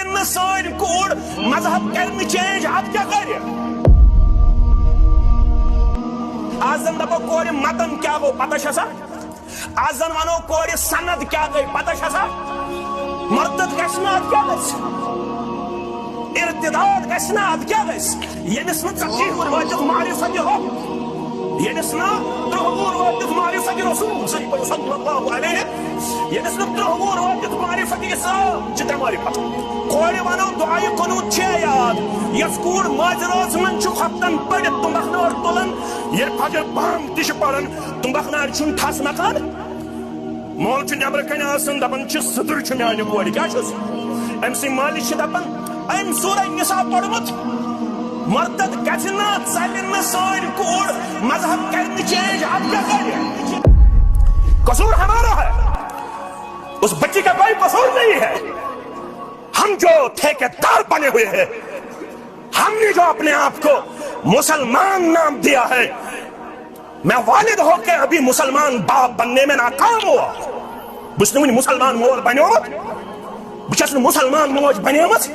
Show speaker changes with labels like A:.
A: ژلن سٲنۍ کوٗر مذہب کرِ چینج اتھ کیٛاہ کرِ آز زن دپو کورِ متن کیٛاہ گوٚو پتہ چھسا آز زن ونو کورِ سند کیٛاہ گٔے پتہ چھسا مرتد گژھِ نہٕ اتھ کیٛاہ گژھِ ارتداد گژھِ نہٕ اتھ کیٛاہ گژھِ ییٚمِس نہٕ 40 وُہُر وٲتِتھ مارِ سۄ دِہو ییٚمِس نہٕ 30 وُہُر وٲتِتھ مارِ سۄ دِ رسول صلی اللہ علیہ ییٚمِس نہٕ 30 وُہُر وٲتِتھ مارِ سۄ دِ اسلام چھِ تمہِ پتہٕ کورِ ونو دعایہِ قنوٗت چھے یاد یۄس کوٗر ماجہِ رٲژ منٛز چھُ خۄفتن پٔرِتھ تُمبکھ نٲر تُلان ییٚلہِ فجر بانگ تہِ چھِ پران تُمبکھ نارِ چھُنہٕ ٹھس نکھان مول چھُ نٮ۪برٕ کَنہِ آسان دپان چھِ سٕدٕر چھُ میانہِ کورِ کیٛاہ چھُس أمۍ سٕنٛدۍ مٲلِس چھِ دپان أمۍ سورہ نِساء پوٚرمُت مرتد گژھِ نہٕ ژلہِ نہٕ سٲنۍ کوٗر مذہب کرِ نہٕ چینج اتھ کیٛاہ کرِ قصور ہمارا ہے اس بچی کا کوئی قصور نہیں ہے ہم جو ٹھیکیدار بنے ہوئے ہیں ہم نے جو اپنے آپ کو مسلمان نام دیا ہے میں والد ہو کے ابھی مسلمان باپ بننے میں ناکام ہوا بس نہ مسلمان مول بنیومت بس نہ مسلمان موج بنیمت